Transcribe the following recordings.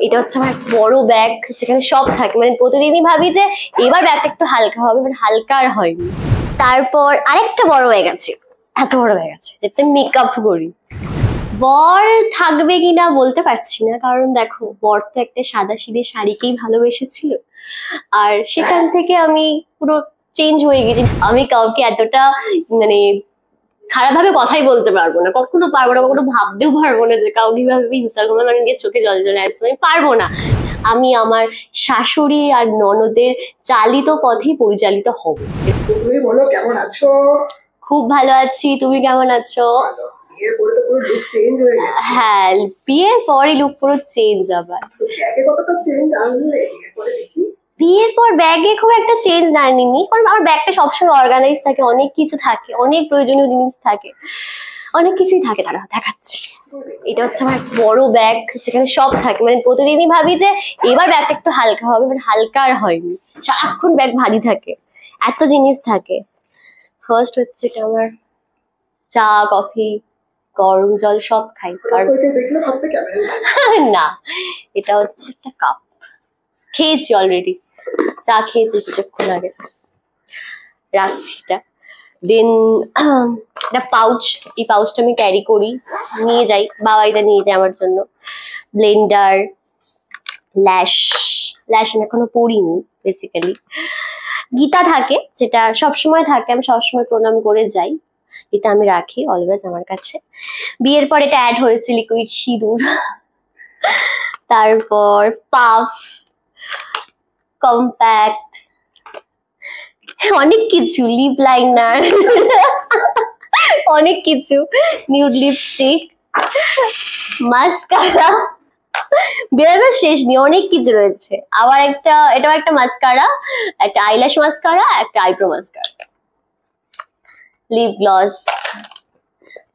এটা হচ্ছে আমার এক বড় ব্যাগ, যেখানে সব থাকে। মানে প্রতিদিনই ভাবি যে এবার ব্যাগটা একটু হালকা হবে, বাট হালকা আর হয়নি। তারপর আরেকটা বড় ব্যাগ আছে, এত বড় ব্যাগ আছে যেটা মেকআপ করি। বর থাকবে কিনা বলতে পারছি না, কারণ দেখো বর তো একটা সাদা সিধে শাড়িকেই ভালোবেসেছিল, আর সেখান থেকে আমি পুরো চেঞ্জ হয়ে গেছি। আমি কাউকে এতটা মানে খারাপ ভাবে কথাই বলতে পারবো না, কখনো পারবো না, কখনো ভাবতেও পারবো না যে কাউকে কিভাবে ইনসাল্ট করবো, মানে গিয়ে চোখে জল চলে আসবে, আমি পারবো না। আমি আমার শাশুড়ি আর ননদের চালিত পথেই পরিচালিত হব। তুমি বলো কেমন আছো? খুব ভালো আছি, তুমি কেমন আছো? বিয়ের পরে তো পুরো লুক চেঞ্জ হয়ে গেছে। হ্যাঁ, বিয়ের পরে লুক পুরো চেঞ্জ। আবার তো ব্যাগে কতটা চেঞ্জ আনলে বিয়ের পরে দেখি? বিয়ের পর ব্যাগে খুব একটা চেঞ্জ আনিনি, কারণ আমার ব্যাগটা সবসময় অর্গানাইজ থাকে, অনেক কিছু থাকে, অনেক প্রয়োজনীয় জিনিস থাকে, অনেক কিছুই থাকে। তারা দেখাচ্ছি, এটা হচ্ছে আমার এক বড় ব্যাগ, যেখানে সব থাকে। মানে প্রতিদিনই ভাবি যে এবার ব্যাগটা একটু হালকা হবে, বাট হালকা আর হয়নি। সারাক্ষণ ব্যাগ ভারী থাকে, এত জিনিস থাকে। ফার্স্ট হচ্ছে এটা আমার চা, কফি, গরম জল সব খাই। দেখলে ভাবতে কেমন না, এটা হচ্ছে একটা কাপ, খেয়েছি অলরেডি, চা খেয়েছি কিছুক্ষণ আগে, রাখছি এটা। দেন একটা পাউচ, এই পাউচটা আমি ক্যারি করি, নিয়ে যাই, বাবা এটা নিয়ে যায় আমার জন্য। ব্লেন্ডার, ল্যাশ, ল্যাশ আমি এখনো পড়িনি বেসিক্যালি। গীতা থাকে, যেটা সবসময় থাকে, আমি সবসময় প্রণাম করে যাই, এটা আমি রাখি অলওয়েজ আমার কাছে। বিয়ের পর এটা অ্যাড হয়েছে, লিকুইড সিঁদুর। তারপর পাফ, কম্প্যাক্ট, অনেক কিছু, লিপ লাইনার, অনেক কিছু, নিউড লিপস্টিক, মাস্কারা, বেরোনোর শেষ নেই, অনেক কিছু রয়েছে। আবার একটা, এটাও একটা মাস্কারা, একটা আইল্যাশ মাস্কারা, একটা আইব্রো মাস্কারা, লিপ গ্লস,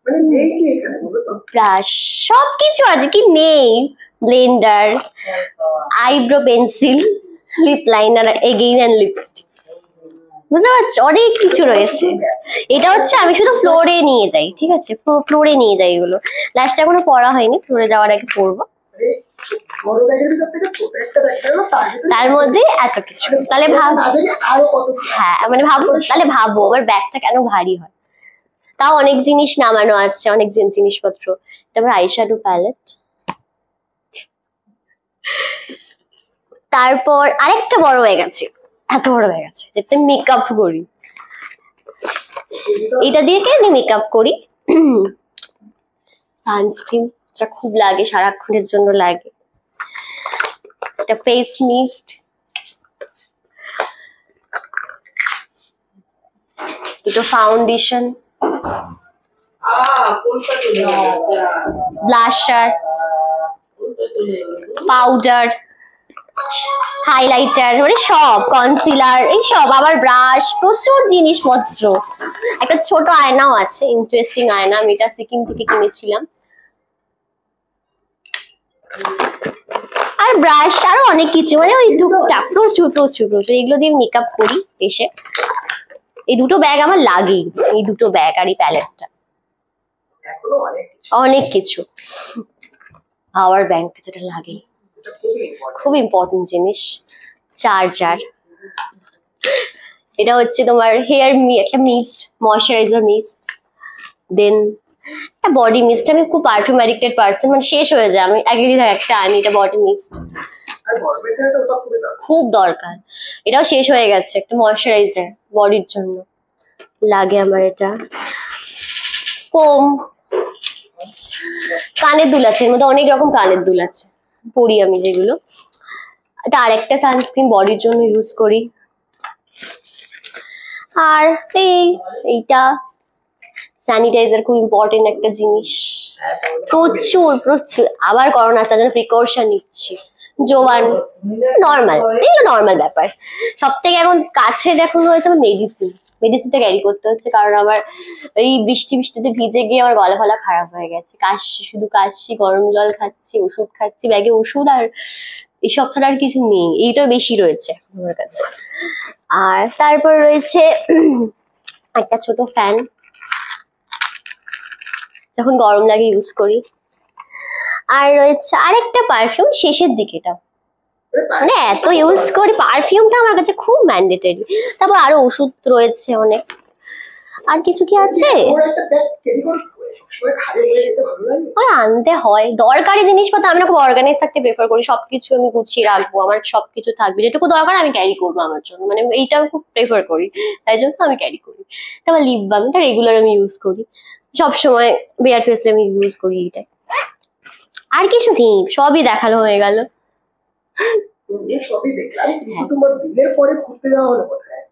মানে নেই কি এখানে বলো তো? ব্রাশ, সবকিছু আছে, কি নেই? Blender, eyebrow pencil, lip liner, again and lipstick, বুঝতে পারছো, অনেক কিছু রয়েছে। এটা হচ্ছে আমি শুধু ফ্লোরে নিয়ে যাই, ঠিক আছে, ফ্লোরে নিয়ে যাই এগুলো। লাস্টে এখনো পড়া হয়নি, ফ্লোরে যাওয়ার আগে পড়বো। বড় ব্যাগের ভিতর থেকে ছোট একটা ব্যাগ গেল, তার মধ্যে এত কিছু, তাহলে ভাব, আরো কত। হ্যাঁ মানে ভাবো, তাহলে ভাবো আমার ব্যাগটা কেন ভারী হয়। তাও অনেক জিনিস নামানো আছে, অনেক জিনিসপত্র। তারপর আইশ্যাডো প্যালেট। তারপর আরেকটা বড় ব্যাগ আছে, এত বড় ব্যাগ আছে যেটা মেকআপ করি। এটা দিয়ে কি আমি মেকআপ করি। সানস্ক্রিন, যেটা খুব লাগে, সারাক্ষণের জন্য লাগে। এটা ফেস মিস্ট, দুটো ফাউন্ডেশন, ব্লাশার, পাউডার, হাইলাইটার, মানে সব, কনসিলার, এই সব, আবার ব্রাশ, প্রচুর জিনিসপত্র। একটা ছোট আয়নাও আছে, ইন্টারেস্টিং আয়না, আমি এটা সিকিম থেকে কিনেছিলাম। আর ব্রাশ, আরো অনেক কিছু, মানে ওই টুকটাক, প্রচুর প্রচুর প্রচুর, এগুলো দিয়ে মেকআপ করি এসে। এই দুটো ব্যাগ আমার লাগেই, এই দুটো ব্যাগ আর এই প্যালেটটা, অনেক কিছু। পাওয়ার ব্যাংক, যেটা লাগে, খুব ইম্পর্টেন্ট জিনিস। চার্জার, এটা হচ্ছে তোমার হেয়ার একটা মিস্ট, ময়শ্চারাইজার মিস্ট। দেন একটা বডি মিস্ট, আমি খুব পারফিউম অ্যাডিক্টেড পার্সন, মানে শেষ হয়ে যায়, আমি একদিন একটা আনি, এটা বডি মিস্ট, খুব দরকার। এটাও শেষ হয়ে গেছে, একটা ময়শ্চারাইজার বডির জন্য লাগে আমার। এটা কোম, কানের দুল আছে, এর মধ্যে অনেক রকম কানের দুল আছে, পরি আমি যেগুলো। এটা আরেকটা সানস্ক্রিন, বডির জন্য ইউজ করি। আর এইটা স্যানিটাইজার, খুব ইম্পর্টেন্ট একটা জিনিস, প্রচুর প্রচুর। আবার করোনা আসার জন্য প্রিকশন নিচ্ছি, জোয়ান, নর্মাল, এগুলো নর্মাল ব্যাপার। সব থেকে এখন কাছে দেখুন হয়েছে আমার মেডিসিন, মেডিসিনটা ক্যারি করতে হচ্ছে, কারণ আমার এই বৃষ্টিতে ভিজে গিয়ে আমার গলা ফলা খারাপ হয়ে গেছে, কাশছি, শুধু কাশছি, গরম জল খাচ্ছি, ওষুধ খাচ্ছি, ব্যাগে ওষুধ আর এসব ছাড়া আর কিছু নেই, এইটা বেশি রয়েছে আমার কাছে। আর তারপর রয়েছে একটা ছোট ফ্যান, যখন গরম লাগে ইউজ করি। আর রয়েছে আরেকটা পারফিউম শেষের দিকেটা, মানে এত ইউজ করি পারফিউমটা আমার কাছে খুব ম্যান্ডেটরি। তারপর আরো ওষুধ রয়েছে অনেক। আর কিছু কি আছে? ওই আনতে হয় দরকারি জিনিসপত্র। আমি না খুব অর্গানাইজ থাকতে প্রেফার করি, সবকিছু আমি গুছিয়ে রাখবো, আমার সবকিছু থাকবে, যেটুকু দরকার আমি ক্যারি করবো আমার জন্য, মানে এইটা আমি খুব প্রেফার করি, তাই জন্য আমি ক্যারি করি। তারপর লিপ বামটা রেগুলার আমি ইউজ করি, সবসময় বেয়ার ফেসে আমি ইউজ করি এটাই। আর কিছু নেই, সবই দেখালো হয়ে গেল। সবই দেখলাম, কিন্তু তোমার বিয়ের পরে ঘুরতে যাওয়া হলো কোথায়?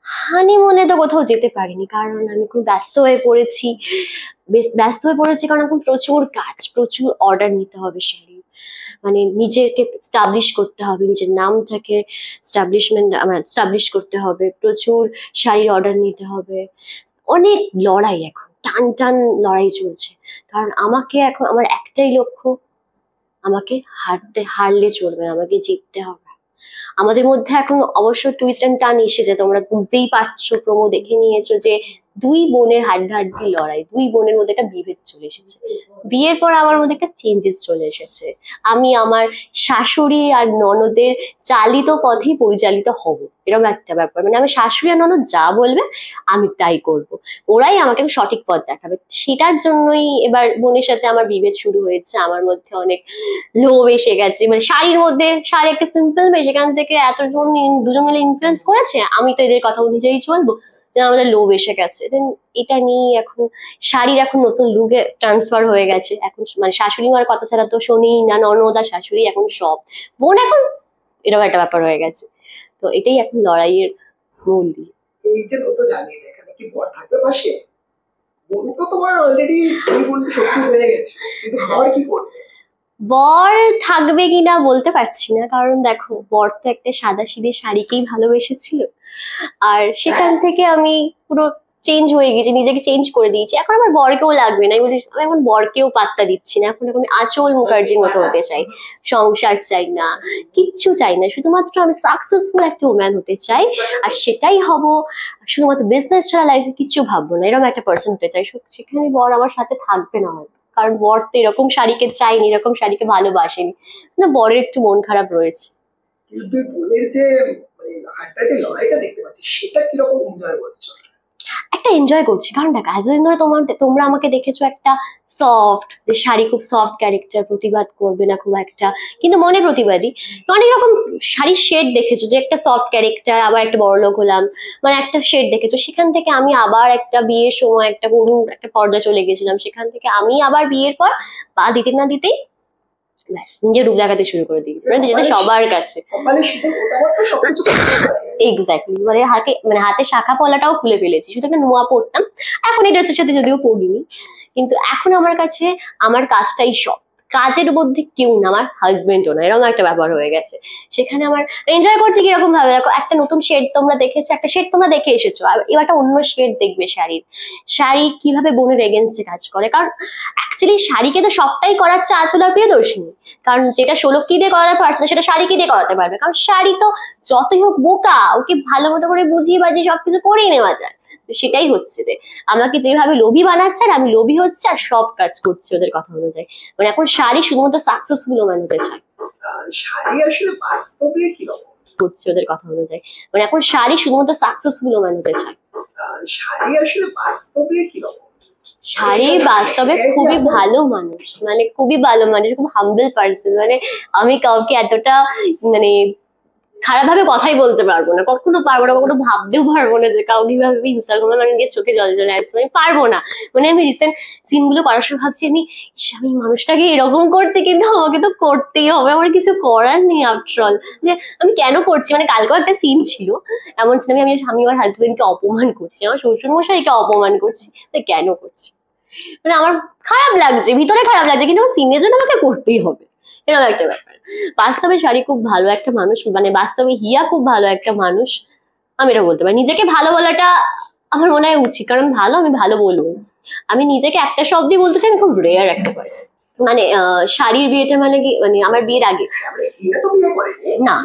হানিমুনে তো কোথাও যেতে পারিনি, কারণ আমি খুব ব্যস্ত হয়ে পড়েছি। বেশ ব্যস্ত হয়ে পড়েছি কারণ এখন প্রচুর কাজ, প্রচুর অর্ডার নিতে হবে শাড়ি, মানে নিজেকে স্টাবলিশ করতে হবে, নিজের নামটাকে স্টাবলিশ করতে হবে, প্রচুর শাড়ির অর্ডার নিতে হবে, অনেক লড়াই, এখন টান টান লড়াই চলছে। কারণ আমাকে এখন আমার একটাই লক্ষ্য, আমাকে হারলে চলবে না, আমাকে জিততে হবে। আমাদের মধ্যে এখন অবশ্য টুইস্ট এন্ড টার্ন এসেছে, তোমরা বুঝতেই পারছো, প্রোমো দেখে নিয়েছো যে দুই বোনের হাড্ডাহাড্ডি লড়াই, দুই বোনের মধ্যে একটা বিভেদ চলে এসেছে। বিয়ের পর আমার মধ্যে একটা চেঞ্জেস চলে এসেছে। আমি আমার শাশুড়ি আর ননদের চালিত পথেই পরিচালিত হব, এরকম একটা ব্যাপার। মানে আমি শাশুড়ি আর ননদ যা বলবে আমি তাই করব, ওরাই আমাকে সঠিক পথ দেখাবে। সেটার জন্যই এবার বোনের সাথে আমার বিভেদ শুরু হয়েছে। আমার মধ্যে অনেক লোভ এসে গেছে, মানে শাড়ির মধ্যে, শাড়ি একটা সিম্পল মেয়ে, সেখান থেকে এতজন দুজন মিলে ইনফ্লুয়েন্স করেছে, আমি তো এদের কথা অনুযায়ী চলবো, যে আমাদের লোভ এসে গেছে। দেন এটা নিয়ে এখন শাড়ির এখন নতুন লুকে ট্রান্সফার হয়ে গেছে। এখন মানে শাশুড়ি মার কথা ছাড়া তো শুনেই না, ননদ আর শাশুড়ি এখন সব, বোন এখন এরকম একটা ব্যাপার হয়ে গেছে। তো এটাই এখন লড়াইয়ের মূল দিক। এই যে তো জানি না এখানে কি বর থাকবে পাশে? বোন তো তোমার অলরেডি দুই বোন শক্তি হয়ে গেছে, কিন্তু বর কি করবে? বর থাকবে কিনা বলতে পারছি না, কারণ দেখো বর তো একটা সাদাসিধে শাড়িকেই ভালোবেসেছিল, আর সেখান থেকে আমি পুরো চেঞ্জ হয়ে গেছি, নিজেকে চেঞ্জ করে দিয়েছি। এখন আমার বরকেও লাগবে না, আমি বলি আমি এখন বরকেও পাত্তা দিচ্ছি না, এখন আমি আঁচল মুখার্জির মতো হতে চাই, সংসার চাই না, কিচ্ছু চাই না, শুধুমাত্র আমি সাকসেসফুল একটা ওম্যান হতে চাই, আর সেটাই হব। শুধুমাত্র বিজনেস ছাড়া লাইফে কিচ্ছু ভাববো না, এরকম একটা পার্সন হতে চাই। সেখানে বর আমার সাথে থাকবে না হয়তো, কারণ বর তো এরকম শাড়িকে চাইনি, এরকম শাড়িকে ভালোবাসেনি না, বরের একটু মন খারাপ রয়েছে। কিন্তু বোনের যে মানে হাড্ডাহাড্ডি লড়াইটা দেখতে পাচ্ছি, সেটা কিরকম এনজয় করছো? একটা এনজয় করছি, কারণ দেখো এতদিন ধরে তোমরা আমাকে দেখেছো একটা সফট, যে শাড়ি খুব সফট ক্যারেক্টার, প্রতিবাদ করবে না খুব একটা, কিন্তু মনে প্রতিবাদী। অনেক রকম শাড়ির শেড দেখেছো, যে একটা সফট ক্যারেক্টার, আবার একটা বড়লোক হলাম, মানে একটা শেড দেখেছো। সেখান থেকে আমি আবার একটা বিয়ের সময় একটা করুণ একটা পর্যায়ে চলে গেছিলাম, সেখান থেকে আমি আবার বিয়ের পর পা দিতে না দিতেই ব্যাস নিজের রূপ দেখাতে শুরু করে দিয়েছি, মানে যেটা সবার কাছে। এক্স্যাক্টলি, মানে হাতে শাখা পলাটাও খুলে ফেলেছি, শুধু একটা নোয়া পড়তাম, এখন এই ড্রেসের সাথে যদিও পড়িনি, কিন্তু এখন আমার কাছে আমার কাজটাই সব, কাজের মধ্যে কেউ না, আমার হাজবেন্ডও না, এরকম একটা ব্যাপার হয়ে গেছে। সেখানে আমার এনজয় করছি কিরকম ভাবে, দেখো একটা নতুন শেড তোমরা দেখেছো, একটা শেড তোমরা দেখে এসেছো, আর এবার একটা অন্য শেড দেখবে শাড়ির। শাড়ি কিভাবে বোনের এগেনস্টে কাজ করে, কারণ অ্যাকচুয়ালি শাড়িকে তো সবটাই করাচ্ছে আঁচল আর প্রিয়দর্শিনী, কারণ যেটা ষোলকি দিয়ে করাতে পারছে না সেটা শাড়িকে দিয়ে করাতে পারবে, কারণ শাড়ি তো যতই হোক বোকা, ওকে ভালো মতো করে বুঝিয়ে বাজিয়ে সবকিছু করেই নেওয়া যায়। তো সেটাই হচ্ছে যে আমাকে যেভাবে লোভী বানাচ্ছে, আর আমি লোভী হচ্ছে, আর সব কাজ করছে ওদের কথা অনুযায়ী। মানে এখন শাড়ি শুধুমাত্র সাকসেসফুল ওম্যান হতে চায়, শাড়ি আসলে বাস্তবে কিরকম করছে ওদের কথা অনুযায়ী। মানে এখন শাড়ি শুধুমাত্র সাকসেসফুল ওম্যান হতে চায়। শাড়ি আসলে বাস্তবে কিরকম? শাড়ি বাস্তবে খুবই ভালো মানুষ, মানে খুবই ভালো মানুষ, খুব হাম্বল পার্সন। মানে আমি কাউকে এতটা মানে খারাপ ভাবে কথাই বলতে পারবো না, কখনো পারবো না, কখনো ভাবতেও পারবো না যে কাউকে কিভাবে ইনসাল্ট করবো, মানে গিয়ে চোখে জল চলে আসছে, আমি পারবো না। মানে আমি রিসেন্ট সিন গুলো করার সময় ভাবছি আমি মানুষটাকে এরকম করছি, কিন্তু আমাকে তো করতেই হবে, আমার কিছু করার নেই আফটারঅল, যে আমি কেন করছি। মানে কালকেও একটা সিন ছিল, এমন সিন আমি আমার হাজবেন্ডকে অপমান করছি, আমার শ্বশুর মশাইকে অপমান করছি, কেন করছি, মানে আমার খারাপ লাগছে, ভিতরে খারাপ লাগছে, কিন্তু আমার সিনের জন্য আমাকে করতেই হবে, এরকম একটা ব্যাপার। বাস্তবে শাড়ি খুব ভালো একটা মানুষ, মানে বাস্তবে হিয়া খুব ভালো একটা মানুষ, আমি এটা বলতে পারি। নিজেকে ভালো বলাটা আমার মনে হয় উচিত, কারণ আমি ভালো বলবো, আমি নিজেকে একটা শব্দই বলতে চাই, আমি খুব রেয়ার একটা পার্সন। মানে শাড়ির বিয়েটা মানে কি, মানে আমার বিয়ের আগে না,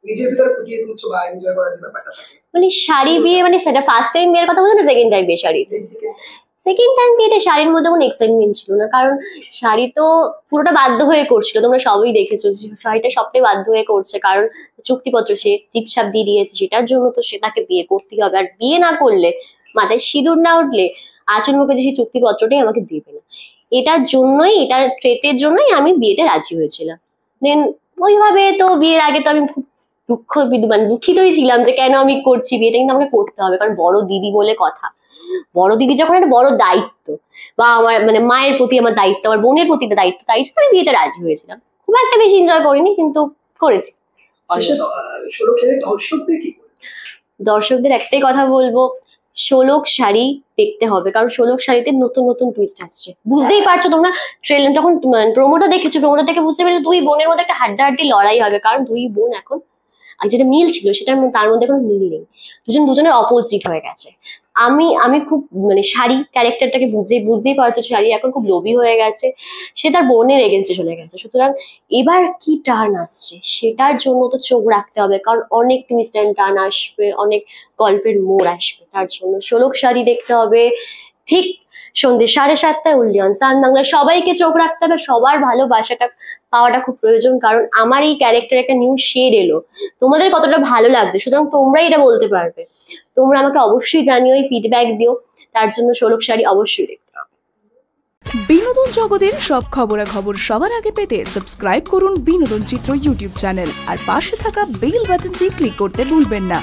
নিজের ভিতরে ফুটিয়ে তুলছো বা এনজয় করার যে ব্যাপারটা থাকে, মানে শাড়ি বিয়ে মানে সেটা ফার্স্ট টাইম বিয়ের কথা বলছো না সেকেন্ড টাইম বিয়ে? শাড়ি সেকেন্ড টাইম বিয়েতে শাড়ির মধ্যে কোনো এক্সাইটমেন্ট ছিল না, কারণ শাড়ি তো পুরোটা বাধ্য হয়ে করছিল, তোমরা সবই দেখেছো যে শাড়িটা সবটাই বাধ্য হয়ে করছে, কারণ চুক্তিপত্র সে টিপছাপ দিয়ে দিয়েছে, সেটার জন্য তো সে তাকে বিয়ে করতেই হবে। আর বিয়ে না করলে, মাথায় সিঁদুর না উঠলে আচল মুখে যে সেই চুক্তিপত্রটাই আমাকে দেবে না। এটার জন্যই, এটার ট্রেটের জন্যই আমি বিয়েতে রাজি হয়েছিলাম। দেন ওইভাবে তো বিয়ের আগে তো আমি খুব মানে দুঃখিতই ছিলাম যে কেন আমি করছি বিয়েটা, কিন্তু আমাকে করতে হবে, কারণ বড় দিদি বলে কথা। বড় দিদি যখন একটা বড় দায়িত্ব, বা আমার মানে মায়ের প্রতি আমার দায়িত্ব, আমার বোনের প্রতি একটা দায়িত্ব, তাই জন্য আমি বিয়েতে রাজি হয়েছিলাম। খুব একটা বেশি এনজয় করিনি, কিন্তু করেছি। দর্শকদের একটাই কথা বলবো, শোলক শাড়ি দেখতে হবে, কারণ শোলক শাড়িতে নতুন নতুন টুইস্ট আসছে। বুঝতেই পারছো তোমরা, ট্রেলার যখন প্রোমোটা দেখেছো, প্রোমোটা দেখে বুঝতে পেরেছো দুই বোনের মধ্যে একটা হাড্ডাহাড্ডি লড়াই হবে, কারণ দুই বোন এখন, আর যেটা মিল ছিল সেটার তার মধ্যে কোনো মিল নেই, দুজনের অপোজিট হয়ে গেছে। আমি খুব মানে শাড়ি ক্যারেক্টারটাকে বুঝতেই পারছো, শাড়ি এখন খুব লোভী হয়ে গেছে, সে তার বোনের এগেন্সে চলে গেছে। সুতরাং এবার কি টার্ন আসছে সেটার জন্য তো চোখ রাখতে হবে, কারণ অনেক টুইস্ট অ্যান্ড টার্ন আসবে, অনেক গল্পের মোড় আসবে, তার জন্য শোলক শাড়ি দেখতে হবে। ঠিক সন্ধ্যে 7:30টায় উইলিয়ান সান বাংলায়। সবাইকে চোখ রাখতে হবে, সবার ভালোবাসাটা পাওয়াটা খুব প্রয়োজন, কারণ আমার এই ক্যারেক্টার একটা নিউ শেড এলো, তোমাদের কতটা ভালো লাগছে সুতরাং তোমরাই এটা বলতে পারবে। তোমরা আমাকে অবশ্যই জানিও, ফিডব্যাক দিও, তার জন্য শোলক শাড়ি অবশ্যই দেখতে হবে। বিনোদন জগতের সব খবরাখবর সবার আগে পেতে সাবস্ক্রাইব করুন বিনোদন চিত্র ইউটিউব চ্যানেল, আর পাশে থাকা বেল বাটনটি ক্লিক করতে ভুলবেন না।